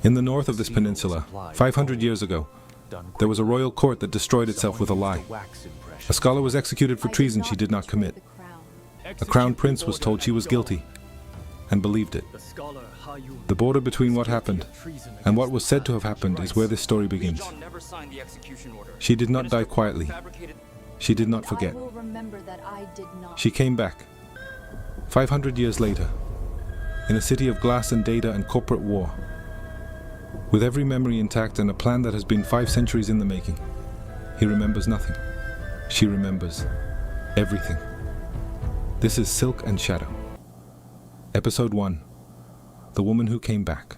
In the north of this peninsula, 500 years ago, there was a royal court that destroyed itself with a lie. A scholar was executed for treason she did not commit. A crown prince was told she was guilty and believed it. The border between what happened and what was said to have happened is where this story begins. She did not die quietly. She did not forget. She came back, 500 years later, in a city of glass and data and corporate war, with every memory intact and a plan that has been 5 centuries in the making. He remembers nothing. She remembers everything. This is Silk and Shadow. Episode 1. The Woman Who Came Back.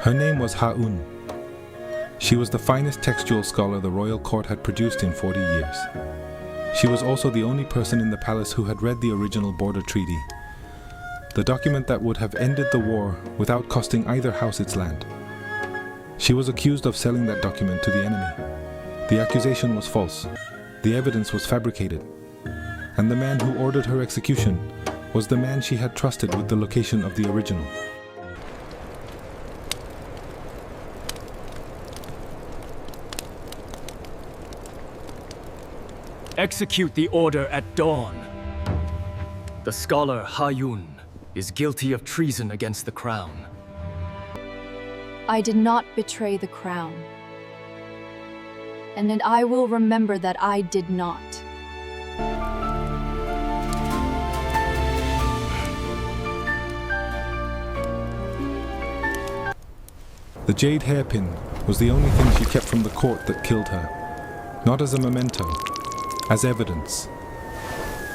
Her name was Ha-eun. She was the finest textual scholar the royal court had produced in 40 years. She was also the only person in the palace who had read the original border treaty, the document that would have ended the war without costing either house its land. She was accused of selling that document to the enemy. The accusation was false. The evidence was fabricated. And the man who ordered her execution was the man she had trusted with the location of the original. Execute the order at dawn. The scholar Ha-eun is guilty of treason against the crown. I did not betray the crown. And I will remember that I did not. The jade hairpin was the only thing she kept from the court that killed her, not as a memento, as evidence.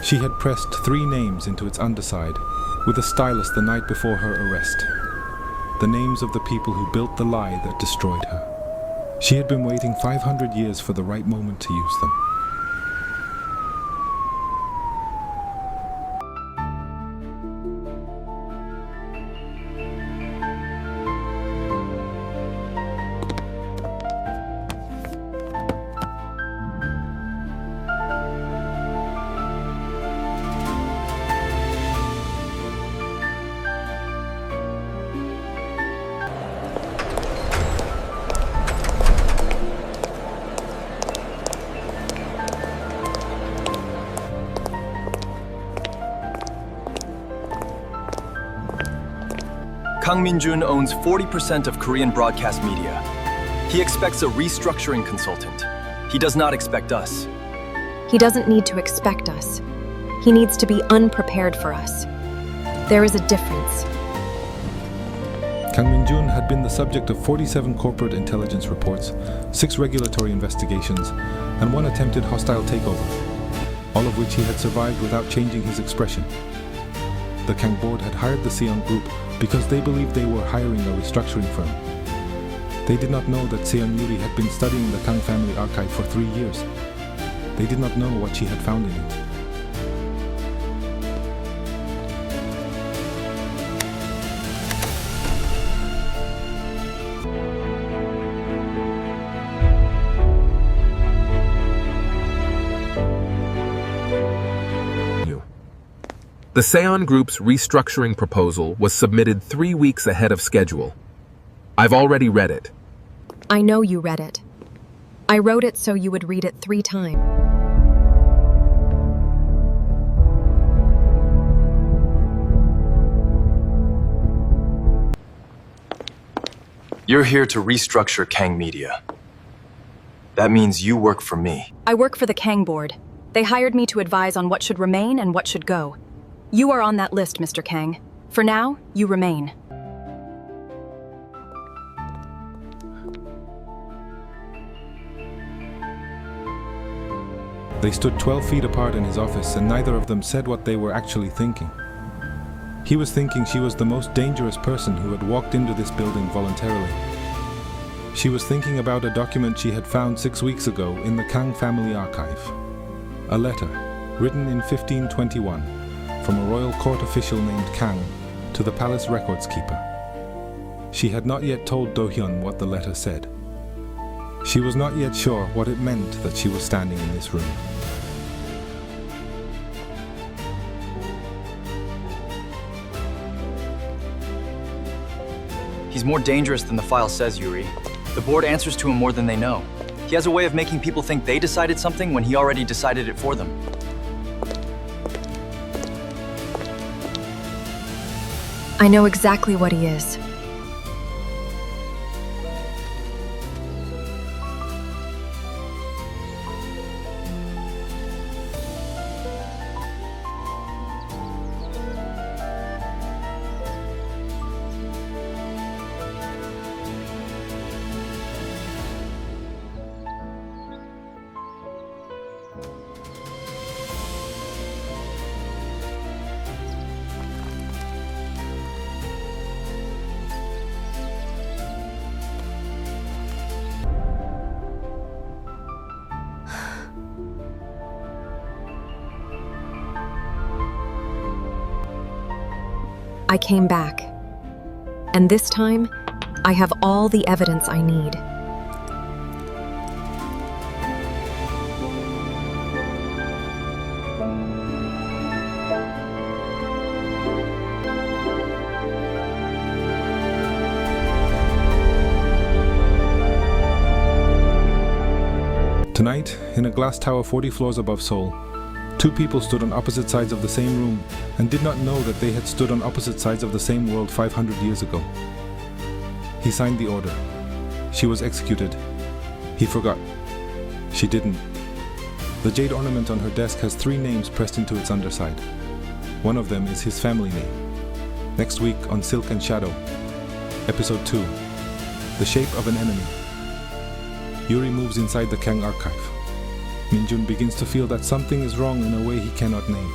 She had pressed 3 names into its underside with a stylus the night before her arrest. The names of the people who built the lie that destroyed her. She had been waiting 500 years for the right moment to use them. Kang Min-jun owns 40% of Korean broadcast media. He expects a restructuring consultant. He does not expect us. He doesn't need to expect us. He needs to be unprepared for us. There is a difference. Kang Min-jun had been the subject of 47 corporate intelligence reports, 6 regulatory investigations, and 1 attempted hostile takeover, all of which he had survived without changing his expression. The Kang board had hired the Seon group because they believed they were hiring a restructuring firm. They did not know that Seon Yu-ri had been studying the Kang family archive for 3 years. They did not know what she had found in it. The Seon Group's restructuring proposal was submitted 3 weeks ahead of schedule. I've already read it. I know you read it. I wrote it so you would read it 3 times. You're here to restructure Kang Media. That means you work for me. I work for the Kang board. They hired me to advise on what should remain and what should go. You are on that list, Mr. Kang. For now, you remain. They stood 12 feet apart in his office, and neither of them said what they were actually thinking. He was thinking she was the most dangerous person who had walked into this building voluntarily. She was thinking about a document she had found 6 weeks ago in the Kang family archive. A letter, written in 1521, from a royal court official named Kang to the palace records keeper. She had not yet told Do-hyun what the letter said. She was not yet sure what it meant that she was standing in this room. He's more dangerous than the file says, Yu-ri. The board answers to him more than they know. He has a way of making people think they decided something when he already decided it for them. I know exactly what he is. I came back. And this time, I have all the evidence I need. Tonight, in a glass tower 40 floors above Seoul, two people stood on opposite sides of the same room and did not know that they had stood on opposite sides of the same world 500 years ago. He signed the order. She was executed. He forgot. She didn't. The jade ornament on her desk has 3 names pressed into its underside. One of them is his family name. Next week on Silk and Shadow, Episode 2, The Shape of an Enemy. Yu-ri moves inside the Kang archive. Min-jun begins to feel that something is wrong in a way he cannot name.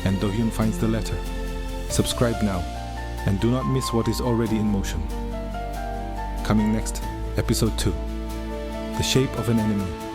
And Do-hyun finds the letter. Subscribe now, and do not miss what is already in motion. Coming next, Episode 2, The Shape of an Enemy.